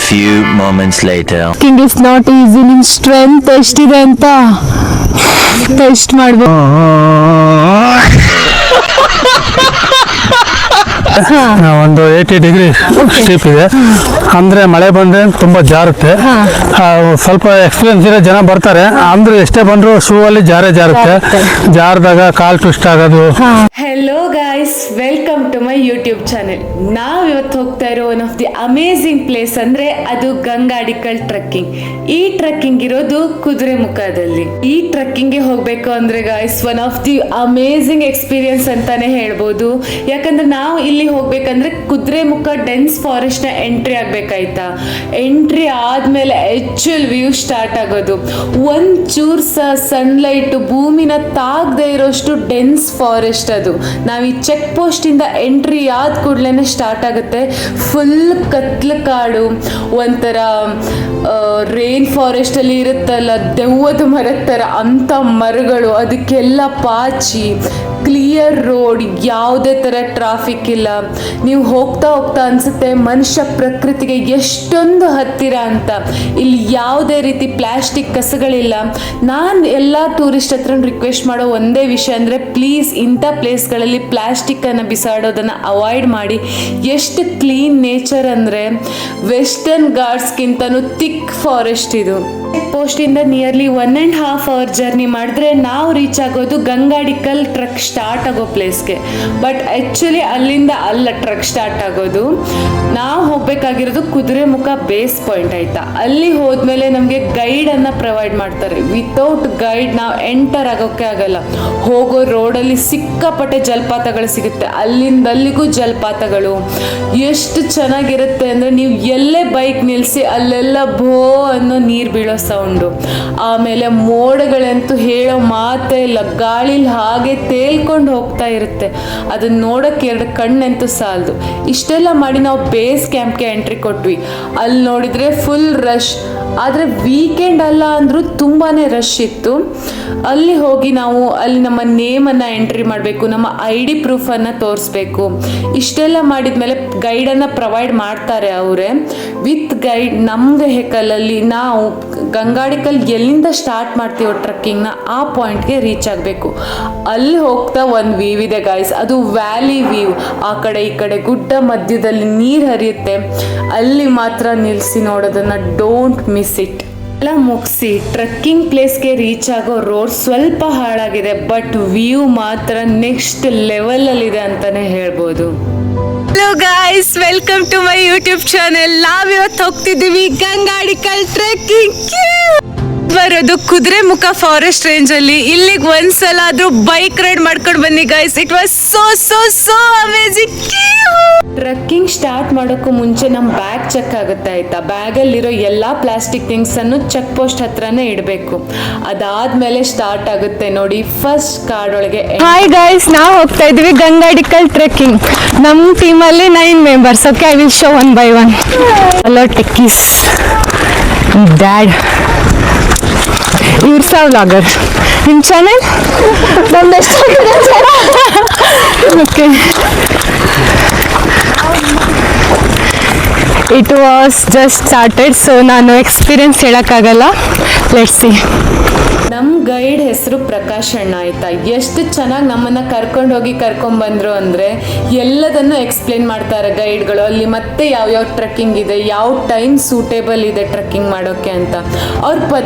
few moments later. King is not easy. ನಿಮ್ strength ಎಷ್ಟಿದೆ ಅಂತ ಟೆಸ್ಟ್ ಮಾಡ್ಬೋದು. ಒಂದು 80 ಡಿಗ್ರಿ ಸ್ಟೀಪ್ ಇದೆ. ಅಂದ್ರೆ ಮಳೆ ಬಂದ್ರೆ ತುಂಬಾ ಜಾರುತ್ತೆ. ಸ್ವಲ್ಪ ಎಕ್ಸ್ಪೀರಿಯನ್ಸ್ ಇರೋ ಜನ ಬರ್ತಾರೆ. ಅಂದ್ರೆ ಎಷ್ಟೇ ಬಂದ್ರು ಶೂ ಅಲ್ಲಿ ಜಾರುತ್ತೆ. ಜಾರದಾಗ ಕಾಲ್ ಟ್ವಿಸ್ಟ್ ಆಗೋದು. Hello guys, welcome to my YouTube channel. ನಾವು ಇವತ್ತು ಹೋಗ್ತಾ ಇರೋ one of the amazing place ಅಂದ್ರೆ ಅದು ಗಂಗಾಡಿಕಲ್ ಟ್ರೆಕ್ಕಿಂಗ್. ಈ ಟ್ರೆಕ್ಕಿಂಗ್ ಇರೋದು ಕುದುರೆಮುಖದಲ್ಲಿ. ಈ ಟ್ರೆಕ್ಕಿಂಗ್ಗೆ ಹೋಗ್ಬೇಕು ಅಂದ್ರೆ guys one of the amazing experience ಅಂತಾನೆ ಹೇಳ್ಬೋದು. ಯಾಕಂದ್ರೆ ನಾವು ಇಲ್ಲಿ ಹೋಗ್ಬೇಕಂದ್ರೆ ಕುದುರೆಮುಖ ಡೆನ್ಸ್ ಫಾರೆಸ್ಟ್ ನ ಎಂಟ್ರಿ ಆಗ್ಬೇಕಾಯ್ತಾ. ಎಂಟ್ರಿ ಆದ್ಮೇಲೆ ಆಕ್ಚುಯಲ್ ವ್ಯೂ ಸ್ಟಾರ್ಟ್ ಆಗೋದು. ಒಂಚೂರು ಸನ್ಲೈಟ್ ಭೂಮಿನ ತಾಗದೆ ಇರೋಷ್ಟು ಡೆನ್ಸ್ ಫಾರೆಸ್ಟ್ ಅದು. ನಾವು ಈ ಚೆಕ್ ಪೋಸ್ಟ್ ಇಂದ ಎಂಟ್ರಿ ಆದ ಕೂಡಲೇ ಸ್ಟಾರ್ಟ್ ಆಗುತ್ತೆ. ಫುಲ್ ಕತ್ಲು ಕಾಡು, ಒಂಥರ ರೇನ್ ಫಾರೆಸ್ಟ್ ಅಲ್ಲಿ ಇರುತ್ತಲ್ಲ ದೆವ್ವದ ಮರದ ತರ ಅಂತ ಮರಗಳು, ಅದಕ್ಕೆಲ್ಲ ಪಾಚಿ, ಕ್ಲಿಯರ್ ರೋಡ್, ಯಾವುದೇ ತರ ಟ್ರಾಫಿಕ್ ಇಲ್ಲ. ನೀವು ಹೋಗ್ತಾ ಹೋಗ್ತಾ ಅನ್ಸುತ್ತೆ ಮನುಷ್ಯ ಪ್ರಕೃತಿಗೆ ಎಷ್ಟೊಂದು ಹತ್ತಿರ ಅಂತ. ಇಲ್ಲಿ ಯಾವುದೇ ರೀತಿ ಪ್ಲಾಸ್ಟಿಕ್ ಕಸಗಳಿಲ್ಲ. ನಾನು ಎಲ್ಲ ಟೂರಿಸ್ಟ್ ಹತ್ರ ರಿಕ್ವೆಸ್ಟ್ ಮಾಡೋ ಒಂದೇ ವಿಷಯ ಅಂದರೆ ಪ್ಲೀಸ್ ಇಂಥ ಪ್ಲೇಸ್ಗಳಲ್ಲಿ ಪ್ಲಾಸ್ಟಿಕ್ಕನ್ನು ಬಿಸಾಡೋದನ್ನು ಅವಾಯ್ಡ್ ಮಾಡಿ. ಎಷ್ಟು ಕ್ಲೀನ್ ನೇಚರ್ ಅಂದರೆ ವೆಸ್ಟರ್ನ್ ಘಾಟ್ಸ್ಗಿಂತನೂ ಥಿಕ್ ಫಾರೆಸ್ಟ್ ಇದು. ಚೆಕ್ ಪೋಸ್ಟಿಂದ ನಿಯರ್ಲಿ 1.5 hour ಜರ್ನಿ ಮಾಡಿದ್ರೆ ನಾವು ರೀಚ್ ಆಗೋದು ಗಂಗಾಡಿಕಲ್ ಟ್ರಕ್ ಸ್ಟಾರ್ಟ್ ಆಗೋ ಪ್ಲೇಸ್ಗೆ. ಬಟ್ ಆ್ಯಕ್ಚುಲಿ ಅಲ್ಲಿಂದ ಅಲ್ಲ ಟ್ರಕ್ ಸ್ಟಾರ್ಟ್ ಆಗೋದು. ನಾವು ಹೋಗಬೇಕಾಗಿರೋದು ಕುದುರೆಮುಖ ಬೇಸ್ ಪಾಯಿಂಟ್ ಆಯಿತಾ. ಅಲ್ಲಿ ಹೋದ್ಮೇಲೆ ನಮಗೆ ಗೈಡನ್ನು ಪ್ರೊವೈಡ್ ಮಾಡ್ತಾರೆ. ವಿತೌಟ್ ಗೈಡ್ ನಾವು ಎಂಟರ್ ಆಗೋಕ್ಕೆ ಆಗಲ್ಲ. ಹೋಗೋ ರೋಡಲ್ಲಿ ಸಿಕ್ಕಾಪಟ್ಟೆ ಜಲಪಾತಗಳು ಸಿಗುತ್ತೆ. ಅಲ್ಲಿಂದ ಅಲ್ಲಿಗೂ ಜಲಪಾತಗಳು ಎಷ್ಟು ಚೆನ್ನಾಗಿರುತ್ತೆ ಅಂದರೆ ನೀವು ಎಲ್ಲೇ ಬೈಕ್ ನಿಲ್ಲಿಸಿ ಅಲ್ಲೆಲ್ಲ ಭೋ ಅನ್ನೋ ನೀರು ಬೀಳೋ ಸೌಂಡು. ಆಮೇಲೆ ಮೋಡಗಳಂತೂ ಹೇಳೋ ಮಾತೇ ಇಲ್ಲ, ಗಾಳಿಲಿ ಹಾಗೆ ತೇಲ್ಕೊಂಡು ಹೋಗ್ತಾ ಇರುತ್ತೆ. ಅದನ್ನ ನೋಡೋಕ್ಕೆ 2 ಕಣ್ಣಂತೂ ಸಾಲದು. ಇಷ್ಟೆಲ್ಲ ಮಾಡಿ ನಾವು ಬೇಸ್ ಕ್ಯಾಂಪ್ಗೆ ಎಂಟ್ರಿ ಕೊಟ್ವಿ. ಅಲ್ಲಿ ನೋಡಿದರೆ ಫುಲ್ ರಶ್. ಆದರೆ ವೀಕೆಂಡ್ ಅಲ್ಲ ಅಂದರೂ ತುಂಬಾ ರಶ್ ಇತ್ತು. ಅಲ್ಲಿ ಹೋಗಿ ನಾವು ಅಲ್ಲಿ ನಮ್ಮ ನೇಮನ್ನು ಎಂಟ್ರಿ ಮಾಡಬೇಕು, ನಮ್ಮ ID ಪ್ರೂಫನ್ನು ತೋರಿಸ್ಬೇಕು. ಇಷ್ಟೆಲ್ಲ ಮಾಡಿದ್ಮೇಲೆ ಗೈಡನ್ನು ಪ್ರೊವೈಡ್ ಮಾಡ್ತಾರೆ ಅವರೇ. ವಿತ್ ಗೈಡ್ ನಮ್ಮ ವೆಹಿಕಲಲ್ಲಿ ನಾವು ಗಂಗಾಡಿಕಲ್ ಎಲ್ಲಿಂದ ಸ್ಟಾರ್ಟ್ ಮಾಡ್ತೀವೋ ಟ್ರಕ್ಕಿಂಗ್ನ ಆ ಪಾಯಿಂಟ್ಗೆ ರೀಚ್ ಆಗಬೇಕು. ಅಲ್ಲಿ ಹೋಗ್ತಾ ಒಂದು ವ್ಯೂ ಇದೆ ಗಾಯ್ಸ್, ಅದು ವ್ಯಾಲಿ ವ್ಯೂ. ಆ ಕಡೆ ಈ ಕಡೆ ಗುಡ್ಡ ಮಧ್ಯದಲ್ಲಿ ನೀರು ಹರಿಯುತ್ತೆ. ಅಲ್ಲಿ ಮಾತ್ರ ನಿಲ್ಲಿಸಿ ನೋಡೋದನ್ನು ಡೋಂಟ್ ಮಿಸ್ ಇಟ್. ಎಲ್ಲ ಮುಗಿಸಿ ಟ್ರಕ್ಕಿಂಗ್ ಪ್ಲೇಸ್ಗೆ ರೀಚ್ ಆಗೋ ರೋಡ್ ಸ್ವಲ್ಪ ಹಾಳಾಗಿದೆ, ಬಟ್ ವ್ಯೂ ಮಾತ್ರ ನೆಕ್ಸ್ಟ್ ಲೆವೆಲಲ್ಲಿದೆ ಅಂತಲೇ ಹೇಳ್ಬೋದು. Hello guys, welcome to my YouTube channel. ನಾವಿವತ್ತು ಹೋಗ್ತಿದ್ದೀವಿ ಗಂಗಾಡಿಕಲ್ ಟ್ರೆಕ್ಕಿಂಗ್. ಬರೋದು ಕುದುರೆಮುಖ ಫಾರೆಸ್ಟ್ ರೇಂಜ್ ಅಲ್ಲಿ. ಇಲ್ಲಿಗೆ ಒಂದ್ಸಲ ಆದ್ರೂ ಬೈಕ್ ರೈಡ್ ಮಾಡ್ಕೊಂಡು ಬನ್ನಿ guys. It was so amazing. Trekking start ಮಾಡೋಕ್ಕೂ ಮುಂಚೆ ನಮ್ಮ ಬ್ಯಾಗ್ ಚೆಕ್ ಆಗುತ್ತೆ ಆಯ್ತಾ. ಬ್ಯಾಗಲ್ಲಿರೋ ಎಲ್ಲ ಪ್ಲಾಸ್ಟಿಕ್ ಥಿಂಗ್ಸ್ ಅನ್ನು ಚೆಕ್ ಪೋಸ್ಟ್ ಹತ್ರನೇ ಇಡಬೇಕು. ಅದಾದ್ಮೇಲೆ ಸ್ಟಾರ್ಟ್ ಆಗುತ್ತೆ ನೋಡಿ ಫಸ್ಟ್ ಕಾಡೊಳಗೆ. ಹಾಯ್ ಗೈಸ್, ನಾವು ಹೋಗ್ತಾ ಇದೀವಿ ಗಂಗಾಡಿಕಲ್ ಟ್ರೆಕ್ಕಿಂಗ್. ನಮ್ಮ ಟೀಮಲ್ಲಿ 9 members. Okay, I will show 1 by 1. Hello techies, dad, ಇವ್ರ ವ್ಲಾಗರ್. ನಿಮ್ಮ channel okay. It was just started, so ನಾನು ಎಕ್ಸ್ಪೀರಿಯನ್ಸ್ ಹೇಳೋಕ್ಕಾಗಲ್ಲ. Let's see. ನಮ್ಮ ಗೈಡ್ ಹೆಸರು ಪ್ರಕಾಶ್ ಅಣ್ಣ ಆಯ್ತಾ. ಎಷ್ಟು ಚೆನ್ನಾಗಿ ನಮ್ಮನ್ನು ಕರ್ಕೊಂಡೋಗಿ ಕರ್ಕೊಂಡ್ಬಂದ್ರು ಅಂದರೆ ಎಲ್ಲದನ್ನು ಎಕ್ಸ್ಪ್ಲೇನ್ ಮಾಡ್ತಾರೆ ಗೈಡ್ಗಳು. ಅಲ್ಲಿ ಮತ್ತೆ ಯಾವ್ಯಾವ ಟ್ರೆಕ್ಕಿಂಗ್ ಇದೆ, ಯಾವ ಟೈಮ್ ಸೂಟೇಬಲ್ ಇದೆ ಟ್ರೆಕ್ಕಿಂಗ್ ಮಾಡೋಕ್ಕೆ ಅಂತ. ಅವ್ರು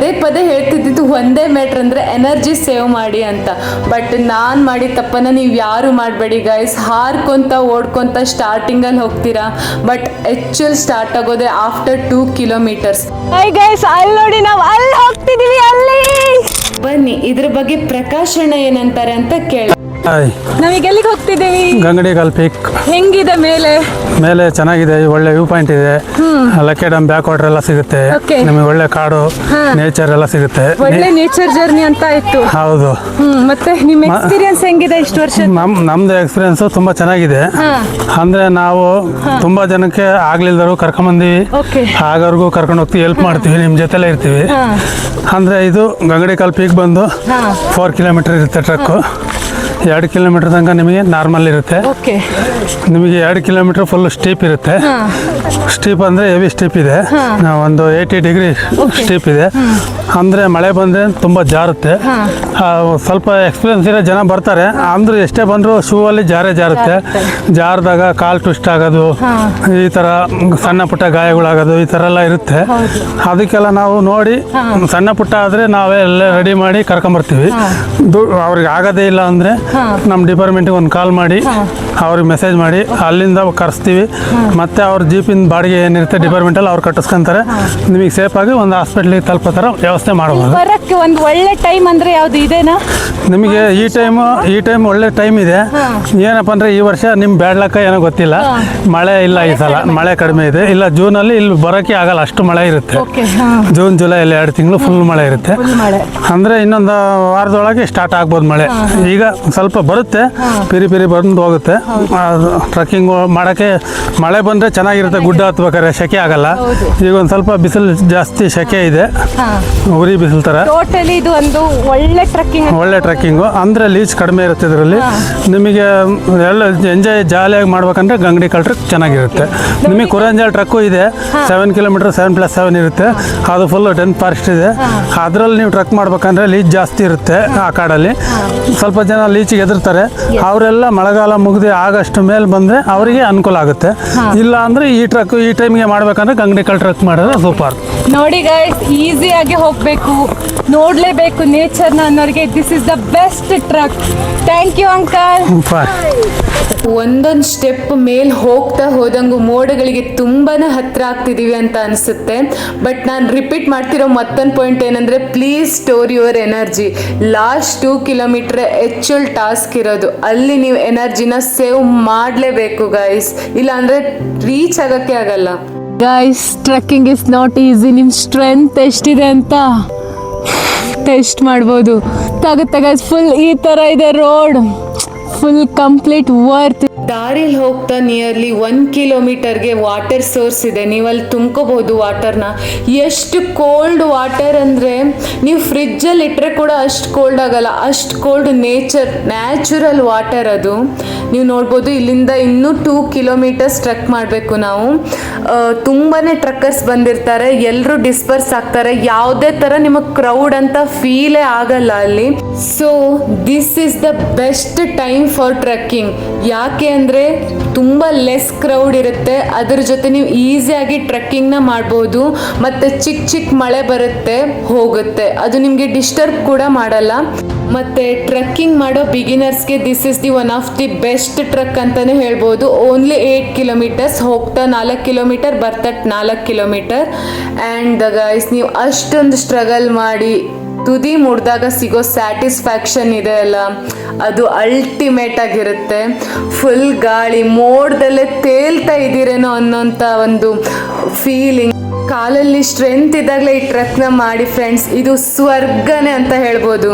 ಪದೇ ಹೇಳ್ತಿದ್ದು ಒಂದೇ ಮ್ಯಾಟ್ರ್ ಅಂದರೆ ಎನರ್ಜಿ ಸೇವ್ ಮಾಡಿ ಅಂತ. ಬಟ್ ನಾನು ಮಾಡಿದ ತಪ್ಪನ್ನು ನೀವು ಯಾರು ಮಾಡಬೇಡಿ ಗೈಸ್. ಹಾರ್ಕೊಂತ ಓಡ್ಕೊಂತ ಸ್ಟಾರ್ಟಿಂಗಲ್ಲಿ ಹೋಗ್ತೀರಾ, ಬಟ್ ಆ್ಯಕ್ಚುಲ್ ಸ್ಟಾರ್ಟ್ ಆಗೋದೆ ಆಫ್ಟರ್ 2 kilometers. ಹಾಯ್ ಗೈಸ್, ಅಲ್ಲಿ ನೋಡಿ ನಾವು ಅಲ್ಲಿ ಹೋಗ್ತಿದೀವಿ. ಅಲ್ಲಿ ಬನ್ನಿ ಇದ್ರ ಬಗ್ಗೆ ಪ್ರಕಾಶ್ ಅಣ್ಣ ಏನಂತಾರೆ ಅಂತ ಕೇಳ. ನಾವೀಗ ಎಲ್ಲಿಗೆ ಹೋಗ್ತಿದ್ದೀವಿ? ಗಂಗಡಿಕಲ್ ಪೀಕ್. ಹೆಂಗಿದೆ ಮೇಲೆ? ಚೆನ್ನಾಗಿದೆ, ಒಳ್ಳೆ ವ್ಯೂ ಪಾಯಿಂಟ್ ಇದೆ. ಲಕ್ಕೆ ಡ್ಯಾಮ್ ಬ್ಯಾಕ್ ವಾಟರ್ ಎಲ್ಲ ಸಿಗುತ್ತೆ. ನಿಮಗೆ ಒಳ್ಳೆ ಕಾಡು ನೇಚರ್ ಎಲ್ಲ ಸಿಗುತ್ತೆ. ಒಳ್ಳೆ ನೇಚರ್ ಜರ್ನಿ ಅಂತ ಇತ್ತು. ಹೌದು. ಮತ್ತೆ ನಿಮ್ಮ ಎಕ್ಸ್ಪೀರಿಯನ್ಸ್ ಹೆಂಗಿದೆ ಇಷ್ಟು ವರ್ಷ? ನಮ್ದು ಎಕ್ಸ್ಪೀರಿಯನ್ಸ್ ತುಂಬಾ ಚೆನ್ನಾಗಿದೆ. ಅಂದ್ರೆ ನಾವು ತುಂಬಾ ಜನಕ್ಕೆ ಆಗ್ಲಿಲ್ದರು ಕರ್ಕೊಂಡ್ಬಂದಿವಿ, ಆಗೋರ್ಗು ಕರ್ಕೊಂಡು ಹೋಗ್ತೀವಿ, ಹೆಲ್ಪ್ ಮಾಡ್ತೀವಿ, ನಿಮ್ ಜೊತೆಲೇ ಇರ್ತೀವಿ. ಅಂದ್ರೆ ಇದು ಗಂಗಡಿಕಲ್ ಪೀಕ್ ಬಂದು 4 kilometer ಇರುತ್ತೆ ಟ್ರಕ್. 2 ಕಿಲೋಮೀಟರ್ ತನಕ ನಿಮಗೆ ನಾರ್ಮಲ್ ಇರುತ್ತೆ. ಓಕೆ. ನಿಮಗೆ 2 ಕಿಲೋಮೀಟರ್ ಫುಲ್ ಸ್ಟೀಪ್ ಇರುತ್ತೆ. ಸ್ಟೀಪ್ ಅಂದರೆ ಹೆವಿ ಸ್ಟೀಪ್ ಇದೆ. ಒಂದು 80 ಡಿಗ್ರಿ ಸ್ಟೀಪ್ ಇದೆ. ಅಂದರೆ ಮಳೆ ಬಂದರೆ ತುಂಬ ಜಾರುತ್ತೆ. ಸ್ವಲ್ಪ ಎಕ್ಸ್ಪೀರಿಯನ್ಸ್ ಇರೋ ಜನ ಬರ್ತಾರೆ, ಅಂದ್ರೆ ಎಷ್ಟೇ ಬಂದರೂ ಶೂ ಅಲ್ಲಿ ಜಾರುತ್ತೆ. ಜಾರಿದಾಗ ಕಾಲು ಟ್ವಿಸ್ಟ್ ಆಗೋದು, ಈ ಥರ ಸಣ್ಣ ಪುಟ್ಟ ಗಾಯಗಳಾಗೋದು, ಈ ಥರ ಎಲ್ಲ ಇರುತ್ತೆ. ಅದಕ್ಕೆಲ್ಲ ನಾವು ನೋಡಿ ಸಣ್ಣ ಪುಟ್ಟ ಆದರೆ ನಾವೇ ಎಲ್ಲ ರೆಡಿ ಮಾಡಿ ಕರ್ಕೊಂಬರ್ತೀವಿ. ಅವ್ರಿಗೆ ಆಗೋದೇ ಇಲ್ಲ ಅಂದರೆ ನಮ್ಮ ಡಿಪಾರ್ಟ್ಮೆಂಟಿಗೆ ಒಂದು ಕಾಲ್ ಮಾಡಿ ಅವ್ರಿಗೆ ಮೆಸೇಜ್ ಮಾಡಿ ಅಲ್ಲಿಂದ ಕರೆಸ್ತೀವಿ. ಮತ್ತು ಅವ್ರ ಜೀಪಿನ ಬಾಡಿಗೆ ಏನಿರುತ್ತೆ ಡಿಪಾರ್ಟ್ಮೆಂಟಲ್ಲಿ ಅವ್ರು ಕಟ್ಟಿಸ್ಕೊಂತಾರೆ. ನಿಮಗೆ ಸೇಫಾಗಿ ಒಂದು ಹಾಸ್ಪಿಟ್ಲಿಗೆ ತಲುಪೋ ಥರ ವ್ಯವಸ್ಥೆ ಮಾಡ್ಬೋದು. ಬರೋಕ್ಕೆ ಒಂದು ಒಳ್ಳೆ ಟೈಮ್ ಅಂದರೆ ಯಾವುದು ಇದೇನಾ? ನಿಮಗೆ ಈ ಟೈಮ್ ಒಳ್ಳೆ ಟೈಮ್ ಇದೆ. ಏನಪ್ಪ ಅಂದರೆ ಈ ವರ್ಷ ನಿಮ್ಮ ಬ್ಯಾಡ್ ಲಕ್ಕ ಏನೋ ಗೊತ್ತಿಲ್ಲ, ಮಳೆ ಇಲ್ಲ ಈ ಸಲ, ಮಳೆ ಕಡಿಮೆ ಇದೆ. ಇಲ್ಲ ಜೂನಲ್ಲಿ ಇಲ್ಲಿ ಬರೋಕ್ಕೆ ಆಗಲ್ಲ, ಅಷ್ಟು ಮಳೆ ಇರುತ್ತೆ. ಜೂನ್ ಜುಲೈ ಅಲ್ಲಿ 2 ತಿಂಗಳು ಫುಲ್ ಮಳೆ ಇರುತ್ತೆ. ಅಂದರೆ ಇನ್ನೊಂದು ವಾರದೊಳಗೆ ಸ್ಟಾರ್ಟ್ ಆಗ್ಬೋದು ಮಳೆ. ಈಗ ಸ್ವಲ್ಪ ಬರುತ್ತೆ, ಪಿರಿ ಬಂದು ಹೋಗುತ್ತೆ. ಟ್ರಕ್ಕಿಂಗ್ ಮಾಡೋಕ್ಕೆ ಮಳೆ ಬಂದರೆ ಚೆನ್ನಾಗಿರುತ್ತೆ. ಗುಡ್ಡ ಹತ್ಬೇಕಾದ್ರೆ ಸೆಕೆ ಆಗಲ್ಲ. ಈಗ ಒಂದು ಸ್ವಲ್ಪ ಬಿಸಿಲು ಜಾಸ್ತಿ, ಸೆಕೆ ಇದೆ, ಉರಿ ಬಿಸಿಲು ಥರ. ಟೋಟಲಿ ಇದು ಒಂದು ಒಳ್ಳೆ ಟ್ರಕ್ಕಿಂಗು. ಅಂದರೆ ಲೀಚ್ ಕಡಿಮೆ ಇರುತ್ತೆ ಇದರಲ್ಲಿ. ನಿಮಗೆ ಎಲ್ಲ ಎಂಜಾಯ್ ಜಾಲಿಯಾಗಿ ಮಾಡ್ಬೇಕಂದ್ರೆ ಗಂಗಡಿಕಲ್ ಟ್ರಕ್ ಚೆನ್ನಾಗಿರುತ್ತೆ. ನಿಮಗೆ ಕುರಂಜಲ್ ಟ್ರಕ್ಕು ಇದೆ, 7 ಕಿಲೋಮೀಟರ್ 7+7 ಇರುತ್ತೆ. ಅದು ಫುಲ್ ಡೆನ್ ಫಾರೆಸ್ಟ್ ಇದೆ. ಅದರಲ್ಲಿ ನೀವು ಟ್ರಕ್ ಮಾಡ್ಬೇಕಂದ್ರೆ ಲೀಚ್ ಜಾಸ್ತಿ ಇರುತ್ತೆ. ಆ ಕಾಡಲ್ಲಿ ಸ್ವಲ್ಪ ಜನ ಲೀಚಿಗೆ ಎದುರ್ತಾರೆ. ಅವರೆಲ್ಲ ಮಳೆಗಾಲ ಮುಗಿದು ಆಗಸ್ಟ್ ಮೇಲೆ ಬಂದರೆ ಅವರಿಗೆ ಅನುಕೂಲ ಆಗುತ್ತೆ. ಇಲ್ಲ ಅಂದರೆ ಈ ಟೈಮ್ಗೆ ಮಾಡ್ಬೇಕಂದ್ರೆ ಗಂಗಡಿಕಲ್ ಟ್ರಕ್ ಮಾಡಿದ್ರೆ ಸೂಪರ್. ನೋಡಿ ಗೈಸ್, ಈಸಿಯಾಗಿ ಹೋಗಬೇಕು, ನೋಡಲೇಬೇಕು ನೇಚರ್ನ ಅನ್ನೋರಿಗೆ this is the best trek. Thank you uncle. ಒಂದೊಂದು ಸ್ಟೆಪ್ ಮೇಲೆ ಹೋಗ್ತಾ ಹೋದಂಗು ಮೋಡಗಳಿಗೆ ತುಂಬಾನೇ ಹತ್ರ ಆಗ್ತಿದೀವಿ ಅಂತ ಅನಿಸುತ್ತೆ. ಬಟ್ ನಾನು ರಿಪೀಟ್ ಮಾಡ್ತಿರೋ ಮತ್ತೊಂದು ಪಾಯಿಂಟ್ ಏನಂದರೆ, please store your energy. Last 2 kilometre actual task ಇರೋದು. ಅಲ್ಲಿ ನೀವು ಎನರ್ಜಿನ ಸೇವ್ ಮಾಡಲೇಬೇಕು ಗೈಸ್, ಇಲ್ಲ ಅಂದರೆ ರೀಚ್ ಆಗೋಕ್ಕೆ ಆಗಲ್ಲ. Guys, trekking is not easy. ನಿಮ್ಮ ಸ್ಟ್ರೆಂತ್ ಎಷ್ಟಿದೆ ಅಂತ ಟೆಸ್ಟ್ ಮಾಡ್ಬೋದು. ತಾಗುತ್ತೆ ಗೈಸ್, ಫುಲ್ ಈ ಥರ ಇದೆ ರೋಡ್, ಫುಲ್ ಕಂಪ್ಲೀಟ್ ವರ್ತ್. ದಾರಿಲಿ ಹೋಗ್ತಾ ನಿಯರ್ಲಿ 1 ಕಿಲೋಮೀಟರ್ಗೆ ವಾಟರ್ ಸೋರ್ಸ್ ಇದೆ. ನೀವು ಅಲ್ಲಿ ತುಂಬ್ಕೋಬಹುದು ವಾಟರ್ನ. ಎಷ್ಟು ಕೋಲ್ಡ್ ವಾಟರ್ ಅಂದರೆ ನೀವು ಫ್ರಿಜ್ಜಲ್ಲಿ ಇಟ್ಟರೆ ಕೂಡ ಅಷ್ಟು ಕೋಲ್ಡ್ ಆಗಲ್ಲ, ಅಷ್ಟು ಕೋಲ್ಡ್. ನ್ಯಾಚುರಲ್ ವಾಟರ್ ಅದು. ನೀವು ನೋಡ್ಬೋದು. ಇಲ್ಲಿಂದ ಇನ್ನೂ 2 ಕಿಲೋಮೀಟರ್ಸ್ ಟ್ರಕ್ ಮಾಡಬೇಕು ನಾವು. ತುಂಬಾ ಟ್ರಕ್ಕರ್ಸ್ ಬಂದಿರ್ತಾರೆ, ಎಲ್ಲರೂ ಡಿಸ್ಪರ್ಸ್ ಆಗ್ತಾರೆ. ಯಾವುದೇ ಥರ ನಿಮಗೆ ಕ್ರೌಡ್ ಅಂತ ಫೀಲೇ ಆಗಲ್ಲ ಅಲ್ಲಿ. So this is the best time for trekking. ಯಾಕೆ ಅಂದರೆ ತುಂಬ ಲೆಸ್ ಕ್ರೌಡ್ ಇರುತ್ತೆ. ಅದ್ರ ಜೊತೆ ನೀವು ಈಸಿಯಾಗಿ ಟ್ರಕ್ಕಿಂಗ್ನ ಮಾಡ್ಬೋದು. ಮತ್ತು ಚಿಕ್ಕ ಮಳೆ ಬರುತ್ತೆ ಹೋಗುತ್ತೆ, ಅದು ನಿಮಗೆ ಡಿಸ್ಟರ್ಬ್ ಕೂಡ ಮಾಡಲ್ಲ. ಮತ್ತು ಟ್ರಕ್ಕಿಂಗ್ ಮಾಡೋ ಬಿಗಿನರ್ಸ್ಗೆ this is the one of the best trek ಅಂತಲೇ ಹೇಳ್ಬೋದು. ಓನ್ಲಿ 8 ಕಿಲೋಮೀಟರ್ಸ್, ಹೋಗ್ತಾ 4 ಕಿಲೋಮೀಟರ್, ಬರ್ತಾ 4 ಕಿಲೋಮೀಟರ್. ಆ್ಯಂಡ್ ಗೈಸ್, ನೀವು ಅಷ್ಟೊಂದು ಸ್ಟ್ರಗಲ್ ಮಾಡಿ ತುದಿ ಮುಡ್ದಾಗ ಸಿಗೋ ಸ್ಯಾಟಿಸ್ಫ್ಯಾಕ್ಷನ್ ಇದೆ ಅಲ್ಲ, ಅದು ಅಲ್ಟಿಮೇಟ್ ಆಗಿರುತ್ತೆ. ಫುಲ್ ಗಾಳಿ ಮೋಡದಲ್ಲೇ ತೇಲ್ತಾ ಇದ್ದೀರೇನೋ ಅನ್ನೋಂಥ ಒಂದು ಫೀಲಿಂಗ್. ಕಾಲಲ್ಲಿ ಸ್ಟ್ರೆಂತ್ ಇದ್ದಾಗಲೇ ಈ ಟ್ರಕ್ನ ಮಾಡಿ ಫ್ರೆಂಡ್ಸ್, ಇದು ಸ್ವರ್ಗನೇ ಅಂತ ಹೇಳ್ಬೋದು.